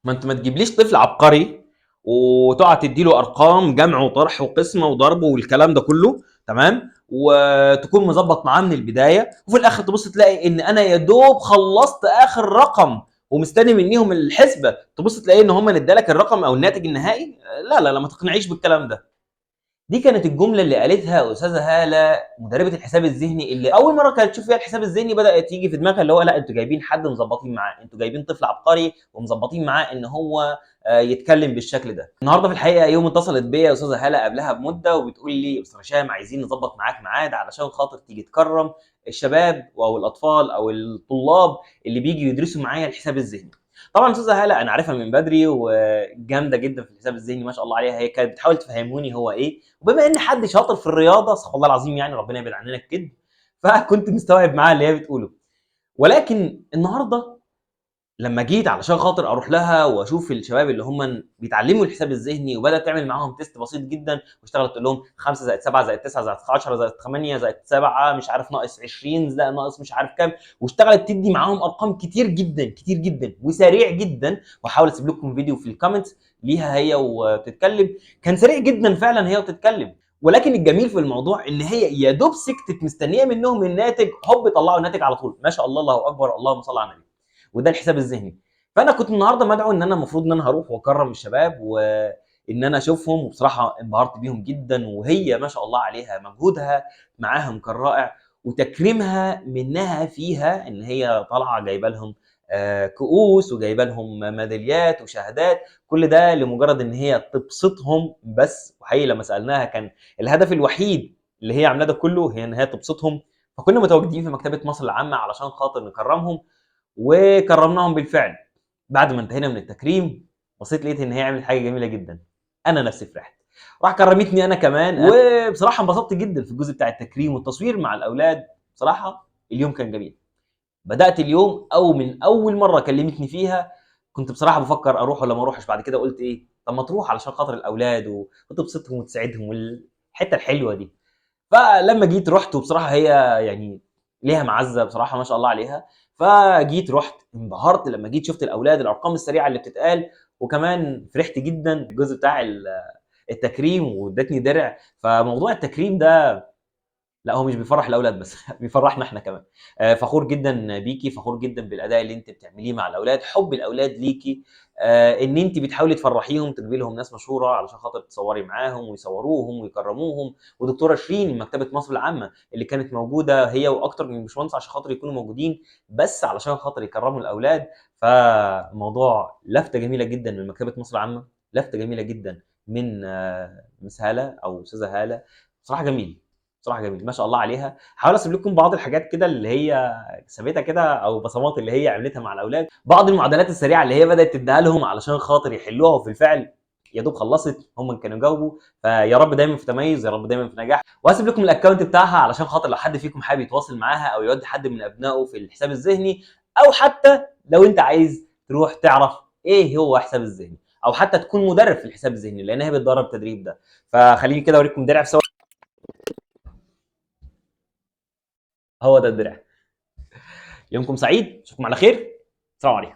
ما انت ما تجيبليش طفل عبقري وتقعد تديله ارقام جمع وطرح وقسمه وضرب والكلام ده كله، تمام، وتكون مظبط معاه من البدايه، وفي الاخر تبص تلاقي ان انا يا دوب خلصت اخر رقم ومستني منيهم الحسبه، تبص تلاقي ان هم ادالك الرقم او الناتج النهائي. لا لا لا، ما تقنعيش بالكلام ده. دي كانت الجمله اللي قالتها استاذه هاله مدربه الحساب الذهني، اللي اول مره كانت تشوف فيها الحساب الذهني بدات تيجي في دماغها اللي هو لا، انتوا جايبين حد مظبطين معاه، انتوا جايبين طفل عبقري ومظبطين معاه ان هو يتكلم بالشكل ده. النهارده في الحقيقه يوم اتصلت بيا استاذه هاله قبلها بمده وبتقول لي استاذ هشام عايزين نظبط معاك ميعاد علشان خاطر تيجي تكرم الشباب او الاطفال او الطلاب اللي بيجوا يدرسوا معايا الحساب الذهني. طبعا استاذه هاله انا عارفها من بدري وجامده جدا في الحساب الذهني ما شاء الله عليها، هي كانت بتحاول تفهموني هو ايه، وبما ان حد شاطر في الرياضه استغفر الله العظيم يعني ربنا يبعد عننا الكذب، فكنت مستوعب معاها اللي هي بتقوله. ولكن النهارده لما جيت علشان خاطر اروح لها واشوف الشباب اللي هم بيتعلموا الحساب الذهني وبدات تعمل معاهم تيست بسيط جدا واشتغلت تقول لهم 5 زائد 7 زائد 9 زائد 10 زائد 8 زائد 7 مش عارف ناقص 20 لا ناقص مش عارف كام، واشتغلت تدي معاهم ارقام كتير جدا كتير جدا وسريع جدا. واحاول اسيب لكم فيديو في الكومنتس ليها هي وبتتكلم، كان سريع جدا فعلا هي وبتتكلم. ولكن الجميل في الموضوع ان هي يا دوب سكتت مستنيه منهم الناتج، هوب طلعوا الناتج على طول، ما شاء الله الله اكبر اللهم صل على النبي. وده الحساب الذهني. فانا كنت النهارده مدعو ان انا المفروض ان انا هروح واكرم الشباب وان انا اشوفهم، وبصراحه انبهرت بيهم جدا، وهي ما شاء الله عليها مجهودها معاهم كان رائع، وتكريمها منها فيها ان هي طالعه جايبه لهم كؤوس وجايبه لهم ميداليات وشهادات، كل ده لمجرد ان هي تبسطهم بس. وحقيقي لما سالناها كان الهدف الوحيد اللي هي عاملاه ده كله هي ان هي تبسطهم. فكنا متواجدين في مكتبه مصر العامه علشان خاطر نكرمهم، وكرمناهم بالفعل. بعد ما انتهينا من التكريم بصيت لقيت ان هي عملت حاجه جميله جدا، انا نفسي فرحت، راح كرمتني انا كمان. وبصراحه انبسطت جدا في الجزء بتاع التكريم والتصوير مع الاولاد. بصراحه اليوم كان جميل. بدات اليوم او من اول مره كلمتني فيها كنت بصراحه بفكر اروح ولا ما اروحش، بعد كده قلت ايه، طب ما تروح علشان خاطر الاولاد وتبسطهم وتساعدهم والحته الحلوه دي. فلما جيت رحت، وبصراحه هي يعني ليها معزه بصراحه ما شاء الله عليها، فجيت رحت انبهرت لما جيت شفت الاولاد الارقام السريعه اللي بتتقال، وكمان فرحت جدا بالجزء بتاع التكريم وادتني درع. فموضوع التكريم ده لا هو مش بيفرح الاولاد بس بيفرحنا احنا كمان. فخور جدا بيكي، فخور جدا بالاداء اللي انت بتعمليه مع الاولاد، حب الاولاد ليكي، ان انت بتحاولي تفرحيهم تجيبي لهم ناس مشهوره علشان خاطر تصوري معاهم ويصوروهم ويكرموهم. ودكتوره شيرين من مكتبه مصر العامه اللي كانت موجوده هي واكتر من باشمهندس عشان خاطر يكونوا موجودين بس علشان خاطر يكرموا الاولاد. فموضوع لفته جميله جدا من مكتبه مصر العامه، لفته جميله جدا من مس هاله او استاذه هاله. بصراحه جميل، بصراحه جميل ما شاء الله عليها. هحاول اسيب لكم بعض الحاجات كده اللي هي سابتها كده او بصمات اللي هي عملتها مع الاولاد، بعض المعادلات السريعه اللي هي بدات تديها لهم علشان خاطر يحلوها، وفي الفعل يا دوب خلصت هم كانوا جاوبوا. فيا رب دايما في تميز، يا رب دايما في نجاح. وهسيب لكم الاكونت بتاعها علشان خاطر لو حد فيكم حابب يتواصل معاها او يودي حد من ابنائه في الحساب الذهني، او حتى لو انت عايز تروح تعرف ايه هو حساب الذهني، او حتى تكون مدرب في الحساب الذهني لان هي بتدرب التدريب ده. فخليني كده اوريكم درع سوا. هو ده الدرع. يومكم سعيد، اشوفكم على خير، السلام عليكم.